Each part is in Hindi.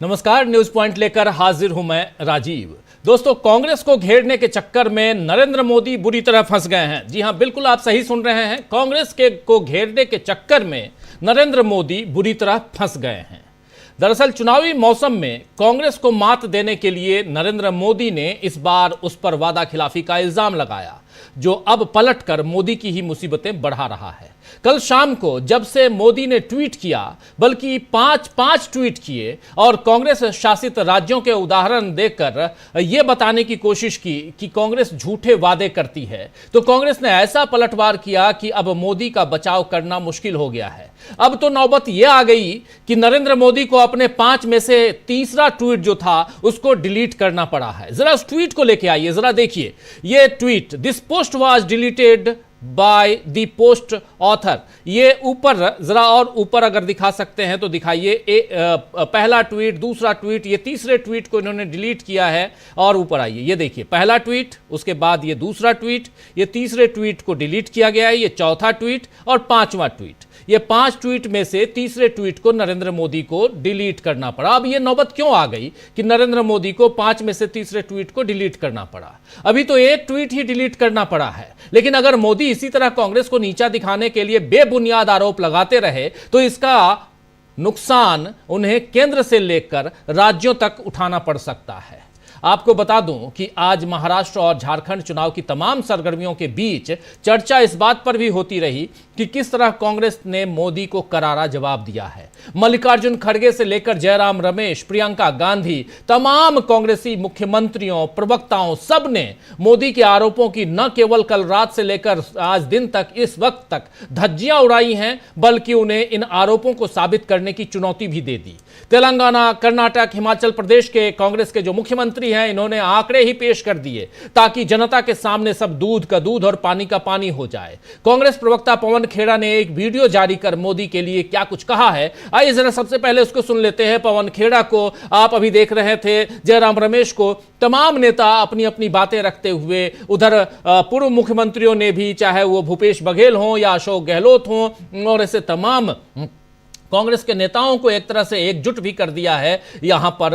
नमस्कार, न्यूज पॉइंट लेकर हाजिर हूं मैं राजीव। दोस्तों, कांग्रेस को घेरने के चक्कर में नरेंद्र मोदी बुरी तरह फंस गए हैं। जी हां, बिल्कुल आप सही सुन रहे हैं। कांग्रेस को घेरने के चक्कर में नरेंद्र मोदी बुरी तरह फंस गए हैं। दरअसल चुनावी मौसम में कांग्रेस को मात देने के लिए नरेंद्र मोदी ने इस बार उस पर वादा खिलाफी का इल्जाम लगाया, जो अब पलटकर मोदी की ही मुसीबतें बढ़ा रहा है। कल शाम को जब से मोदी ने ट्वीट किया, बल्कि पांच ट्वीट किए और कांग्रेस शासित राज्यों के उदाहरण देकर यह बताने की कोशिश की कि कांग्रेस झूठे वादे करती है, तो कांग्रेस ने ऐसा पलटवार किया कि अब मोदी का बचाव करना मुश्किल हो गया है। अब तो नौबत यह आ गई कि नरेंद्र मोदी को अपने 5 में से तीसरा ट्वीट जो था उसको डिलीट करना पड़ा है। जरा उस ट्वीट को लेके आइए, जरा देखिए ये tweet. This post was deleted by the post author. ये ऊपर, जरा और ऊपर अगर दिखा सकते हैं तो दिखाइए। पहला ट्वीट, दूसरा ट्वीट, ये तीसरे ट्वीट को इन्होंने डिलीट किया है। और ऊपर आइए, ये देखिए, पहला ट्वीट, उसके बाद ये दूसरा ट्वीट, ये तीसरे ट्वीट को डिलीट किया गया है, ये चौथा ट्वीट और पांचवा ट्वीट। ये 5 ट्वीट में से तीसरे ट्वीट को नरेंद्र मोदी को डिलीट करना पड़ा। अब ये नौबत क्यों आ गई कि नरेंद्र मोदी को 5 में से तीसरे ट्वीट को डिलीट करना पड़ा? अभी तो एक ट्वीट ही डिलीट करना पड़ा है, लेकिन अगर मोदी इसी तरह कांग्रेस को नीचा दिखाने के लिए बेबुनियाद आरोप लगाते रहे तो इसका नुकसान उन्हें केंद्र से लेकर राज्यों तक उठाना पड़ सकता है। आपको बता दूं कि आज महाराष्ट्र और झारखंड चुनाव की तमाम सरगर्मियों के बीच चर्चा इस बात पर भी होती रही कि किस तरह कांग्रेस ने मोदी को करारा जवाब दिया है। मल्लिकार्जुन खड़गे से लेकर जयराम रमेश, प्रियंका गांधी, तमाम कांग्रेसी मुख्यमंत्रियों, प्रवक्ताओं, सब ने मोदी के आरोपों की न केवल कल रात से लेकर आज दिन तक, इस वक्त तक धज्जियां उड़ाई हैं, बल्कि उन्हें इन आरोपों को साबित करने की चुनौती भी दे दी। तेलंगाना, कर्नाटक, हिमाचल प्रदेश के कांग्रेस के जो मुख्यमंत्री हैं, इन्होंने आंकड़े ही पेश कर दिए ताकि जनता के सामने सब दूध का दूध और पानी का पानी हो जाए। कांग्रेस प्रवक्ता पवन खेड़ा ने एक वीडियो जारी कर मोदी के लिए क्या कुछ कहा है, आइए जरा सबसे पहले उसको सुन लेते हैं। पवन खेड़ा को आप अभी देख रहे थे, जयराम रमेश को, तमाम नेता अपनी अपनी बातें रखते हुए, उधर पूर्व मुख्यमंत्रियों ने भी, चाहे वो भूपेश बघेल हों या अशोक गहलोत हों, और ऐसे तमाम कांग्रेस के नेताओं को एक तरह से एकजुट भी कर दिया है। यहां पर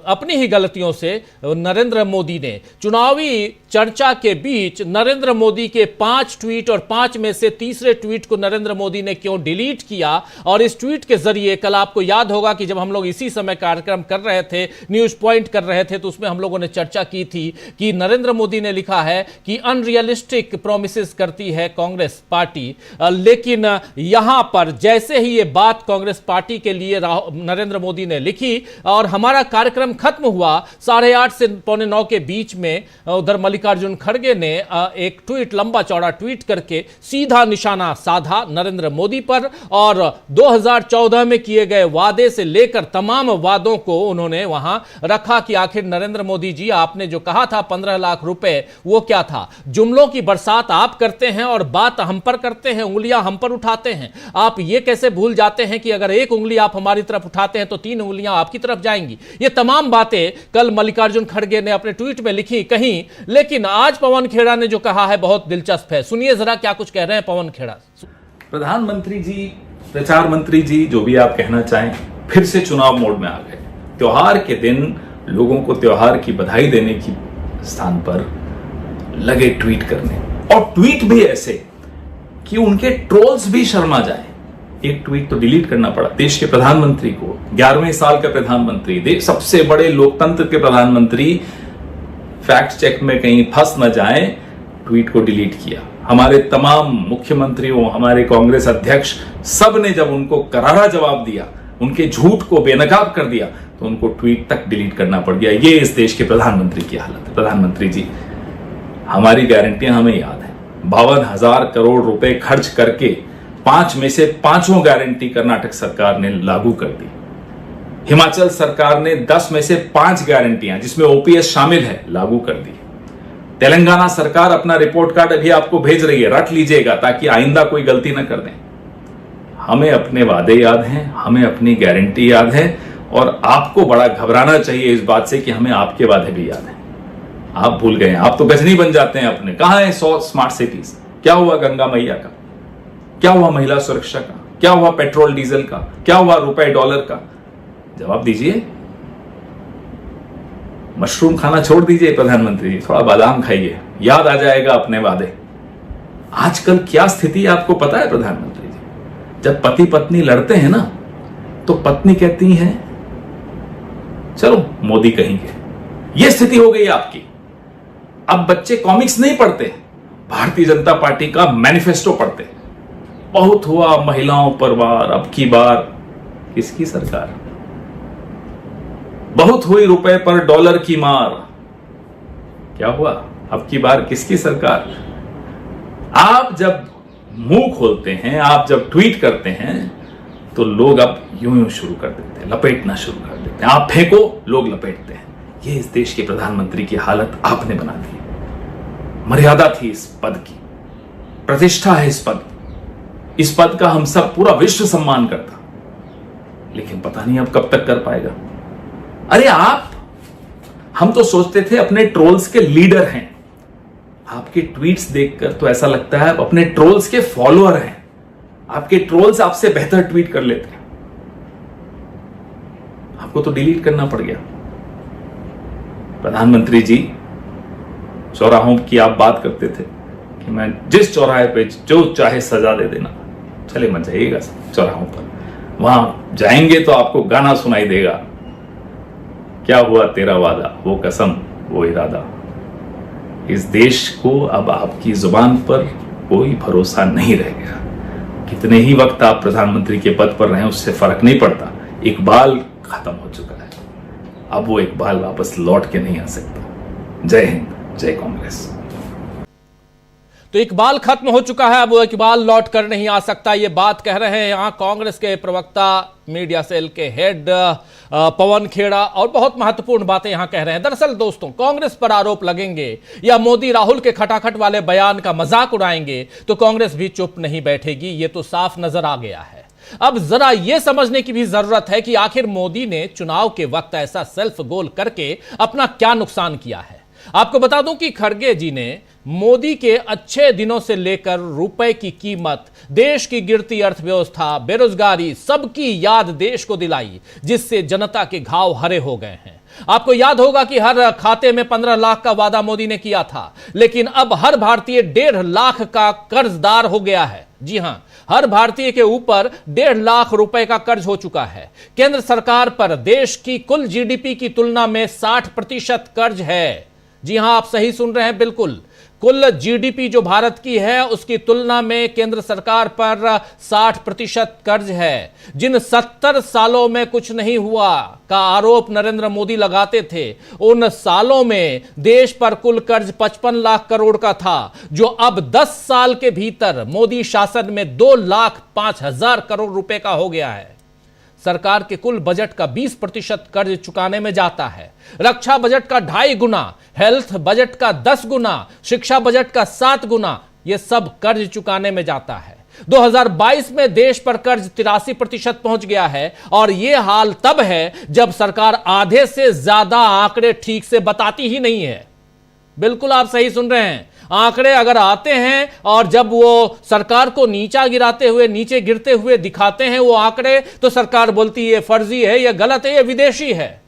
अपनी ही गलतियों से नरेंद्र मोदी ने चुनावी चर्चा के बीच नरेंद्र मोदी के 5 ट्वीट और 5 में से तीसरे ट्वीट को नरेंद्र मोदी ने क्यों डिलीट किया। और इस ट्वीट के जरिए कल आपको याद होगा कि जब हम लोग इसी समय कार्यक्रम कर रहे थे, न्यूज पॉइंट कर रहे थे, तो उसमें हम लोगों ने चर्चा की थी कि नरेंद्र मोदी ने लिखा है कि अनरियलिस्टिक प्रोमिसेस करती है कांग्रेस पार्टी। लेकिन यहां पर जैसे ही ये बात कांग्रेस पार्टी के लिए नरेंद्र मोदी ने लिखी और हमारा कार्यक्रम खत्म हुआ 8:30 से 8:45 के बीच में, उधर मल्लिकार्जुन खड़गे ने एक ट्वीट, लंबा चौड़ा ट्वीट करके सीधा निशाना साधा नरेंद्र मोदी पर और 2014 में किए गए वादे से लेकर तमाम वादों को उन्होंने वहां रखा कि आखिर नरेंद्र मोदी जी, आपने जो कहा था 15 लाख रुपए, वो क्या था? जुमलों की बरसात आप करते हैं और बात हम पर करते हैं, उंगलियां हम पर उठाते हैं। आप ये कैसे भूल जाते हैं कि अगर एक उंगली आप हमारी तरफ उठाते हैं तो 3 उंगलियां आपकी तरफ जाएंगी। ये तमाम बातें कल मल्लिकार्जुन खड़गे ने अपने ट्वीट में लिखी कहीं, लेकिन आज पवन खेड़ा ने जो कहा है बहुत दिलचस्प है। सुनिए जरा क्या कुछ कह रहे हैं पवन खेड़ा। प्रधानमंत्री जी, प्रचार मंत्री जी, जो भी आप कहना चाहें, फिर से चुनाव मोड में आ गए। त्योहार के दिन लोगों को त्योहार की बधाई देने की स्थान पर लगे ट्वीट करने, और ट्वीट भी ऐसे कि उनके ट्रोल्स भी शर्मा जाए। एक ट्वीट तो डिलीट करना पड़ा। देश के प्रधानमंत्री को, 11वें साल का प्रधानमंत्री, सबसे बड़े लोकतंत्र के प्रधानमंत्री फैक्ट चेक में कहीं फंस न जाए, ट्वीट को डिलीट किया। हमारे तमाम मुख्यमंत्रियों, हमारे कांग्रेस अध्यक्ष, सब ने जब उनको करारा जवाब दिया, उनके झूठ को बेनकाब कर दिया, तो उनको ट्वीट तक डिलीट करना पड़ गया। ये इस देश के प्रधानमंत्री की हालत है। प्रधानमंत्री जी, हमारी गारंटियां हमें याद है। 52,000 करोड़ रुपए खर्च करके 5 में से 5 गारंटी कर्नाटक सरकार ने लागू कर दी। हिमाचल सरकार ने 10 में से 5 गारंटियां, जिसमें ओपीएस शामिल है, लागू कर दी। तेलंगाना सरकार अपना रिपोर्ट कार्ड अभी आपको भेज रही है, रख लीजिएगा ताकि आइंदा कोई गलती ना कर दें। हमें अपने वादे याद हैं, हमें अपनी गारंटी याद है, और आपको बड़ा घबराना चाहिए इस बात से कि हमें आपके वादे भी याद हैं। आप भूल गए, आप तो गजनी बन जाते हैं अपने। कहां है 100 स्मार्ट सिटीज? क्या हुआ गंगा मैया का? क्या हुआ महिला सुरक्षा का? क्या हुआ पेट्रोल डीजल का? क्या हुआ रुपए डॉलर का? जवाब दीजिए। मशरूम खाना छोड़ दीजिए प्रधानमंत्री जी, थोड़ा बादाम खाइए, याद आ जाएगा अपने वादे। आजकल क्या स्थिति है आपको पता है प्रधानमंत्री जी? जब पति पत्नी लड़ते हैं ना, तो पत्नी कहती है चलो मोदी कहेंगे। यह स्थिति हो गई आपकी। अब बच्चे कॉमिक्स नहीं पढ़ते, भारतीय जनता पार्टी का मैनिफेस्टो पढ़ते। बहुत हुआ महिलाओं पर वार, अब की बार किसकी सरकार? बहुत हुई रुपए पर डॉलर की मार, क्या हुआ? अब की बार किसकी सरकार? आप जब मुंह खोलते हैं, आप जब ट्वीट करते हैं, तो लोग अब यूं यूं शुरू कर देते हैं, लपेटना शुरू कर देते हैं। आप फेंको, लोग लपेटते हैं। ये इस देश के प्रधानमंत्री की हालत आपने बना दी। मर्यादा थी इस पद की, प्रतिष्ठा है इस पद, इस पद का हम सब पूरा विश्व सम्मान करता, लेकिन पता नहीं अब कब तक कर पाएगा। अरे हम तो सोचते थे अपने ट्रोल्स के लीडर हैं। आपके ट्वीट्स देखकर तो ऐसा लगता है आप अपने ट्रोल्स के फॉलोअर हैं। आपके ट्रोल्स आपसे बेहतर ट्वीट कर लेते हैं। आपको तो डिलीट करना पड़ गया। प्रधानमंत्री जी, चौराहों की आप बात करते थे कि मैं जिस चौराहे पे जो चाहे सजा दे देना, चले मत जाइएगा चौराहों पर, वहां जाएंगे तो आपको गाना सुनाई देगा, क्या हुआ तेरा वादा, वो कसम वो इरादा। इस देश को अब आपकी जुबान पर कोई भरोसा नहीं रह गया। कितने ही वक्त आप प्रधानमंत्री के पद पर रहे, उससे फर्क नहीं पड़ता। इकबाल खत्म हो चुका है, अब वो इकबाल वापस लौट के नहीं आ सकता। जय हिंद, जय कांग्रेस। तो इकबाल खत्म हो चुका है, अब वो इकबाल लौट कर नहीं आ सकता। ये बात कह रहे हैं यहां कांग्रेस के प्रवक्ता, मीडिया सेल के हेड पवन खेड़ा, और बहुत महत्वपूर्ण बातें यहां कह रहे हैं। दरअसल दोस्तों, कांग्रेस पर आरोप लगेंगे या मोदी राहुल के खटाखट वाले बयान का मजाक उड़ाएंगे तो कांग्रेस भी चुप नहीं बैठेगी। ये तो साफ नजर आ गया है। अब जरा यह समझने की भी जरूरत है कि आखिर मोदी ने चुनाव के वक्त ऐसा सेल्फ गोल करके अपना क्या नुकसान किया है। आपको बता दूं कि खड़गे जी ने मोदी के अच्छे दिनों से लेकर रुपए की कीमत, देश की गिरती अर्थव्यवस्था, बेरोजगारी, सबकी याद देश को दिलाई, जिससे जनता के घाव हरे हो गए हैं। आपको याद होगा कि हर खाते में 15 लाख का वादा मोदी ने किया था, लेकिन अब हर भारतीय 1.5 लाख का कर्जदार हो गया है। जी हां, हर भारतीय के ऊपर 1.5 लाख रुपए का कर्ज हो चुका है। केंद्र सरकार पर देश की कुल जीडीपी की तुलना में 60% कर्ज है। जी हां, आप सही सुन रहे हैं, बिल्कुल। कुल जीडीपी जो भारत की है उसकी तुलना में केंद्र सरकार पर 60% कर्ज है। जिन 70 सालों में कुछ नहीं हुआ का आरोप नरेंद्र मोदी लगाते थे, उन सालों में देश पर कुल कर्ज 55 लाख करोड़ का था, जो अब 10 साल के भीतर मोदी शासन में 2,05,000 करोड़ रुपए का हो गया है। सरकार के कुल बजट का 20% कर्ज चुकाने में जाता है। रक्षा बजट का 2.5 गुना, हेल्थ बजट का 10 गुना, शिक्षा बजट का 7 गुना, यह सब कर्ज चुकाने में जाता है। 2022 में देश पर कर्ज 83% पहुंच गया है, और यह हाल तब है जब सरकार आधे से ज्यादा आंकड़े ठीक से बताती ही नहीं है। बिल्कुल आप सही सुन रहे हैं। आंकड़े अगर आते हैं और जब वो सरकार को नीचे गिरते हुए दिखाते हैं वो आंकड़े, तो सरकार बोलती है ये फर्जी है, ये गलत है, ये विदेशी है।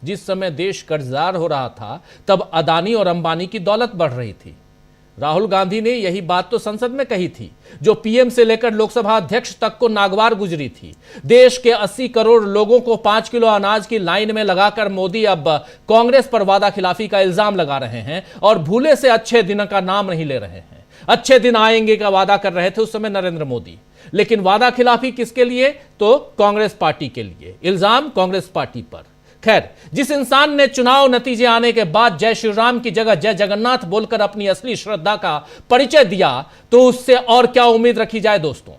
जिस समय देश कर्जदार हो रहा था, तब अदानी और अंबानी की दौलत बढ़ रही थी। राहुल गांधी ने यही बात तो संसद में कही थी, जो पीएम से लेकर लोकसभा अध्यक्ष तक को नागवार गुजरी थी। देश के 80 करोड़ लोगों को 5 किलो अनाज की लाइन में लगाकर मोदी अब कांग्रेस पर वादा खिलाफी का इल्जाम लगा रहे हैं, और भूले से अच्छे दिन का नाम नहीं ले रहे हैं। अच्छे दिन आएंगे का वादा कर रहे थे उस समय नरेंद्र मोदी, लेकिन वादा खिलाफी किसके लिए? तो कांग्रेस पार्टी के लिए। इल्जाम कांग्रेस पार्टी पर। खैर, जिस इंसान ने चुनाव नतीजे आने के बाद जय श्री राम की जगह जय जगन्नाथ बोलकर अपनी असली श्रद्धा का परिचय दिया, तो उससे और क्या उम्मीद रखी जाए दोस्तों।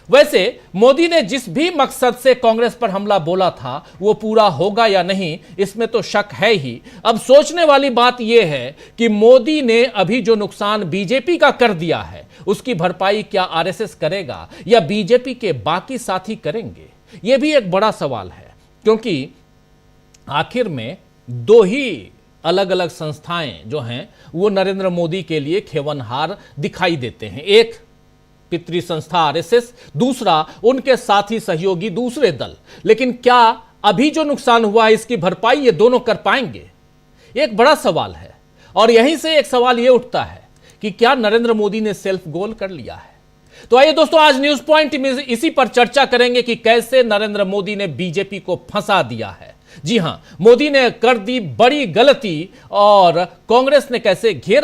वैसे मोदी ने जिस भी मकसद से कांग्रेस पर हमला बोला था, वो पूरा होगा या नहीं, इसमें तो शक है ही। अब सोचने वाली बात यह है कि मोदी ने अभी जो नुकसान बीजेपी का कर दिया है, उसकी भरपाई क्या आरएसएस करेगा या बीजेपी के बाकी साथी करेंगे? यह भी एक बड़ा सवाल है, क्योंकि आखिर में दो ही अलग अलग संस्थाएं जो हैं वो नरेंद्र मोदी के लिए खेवनहार दिखाई देते हैं। एक पितृ संस्था आरएसएस, दूसरा उनके साथी सहयोगी दूसरे दल। लेकिन क्या अभी जो नुकसान हुआ है इसकी भरपाई ये दोनों कर पाएंगे? एक बड़ा सवाल है। और यहीं से एक सवाल ये उठता है कि क्या नरेंद्र मोदी ने सेल्फ गोल कर लिया है? तो आइए दोस्तों, आज न्यूज पॉइंट में इसी पर चर्चा करेंगे कि कैसे नरेंद्र मोदी ने बीजेपी को फंसा दिया है। जी हां, मोदी ने कर दी बड़ी गलती और कांग्रेस ने कैसे घेरा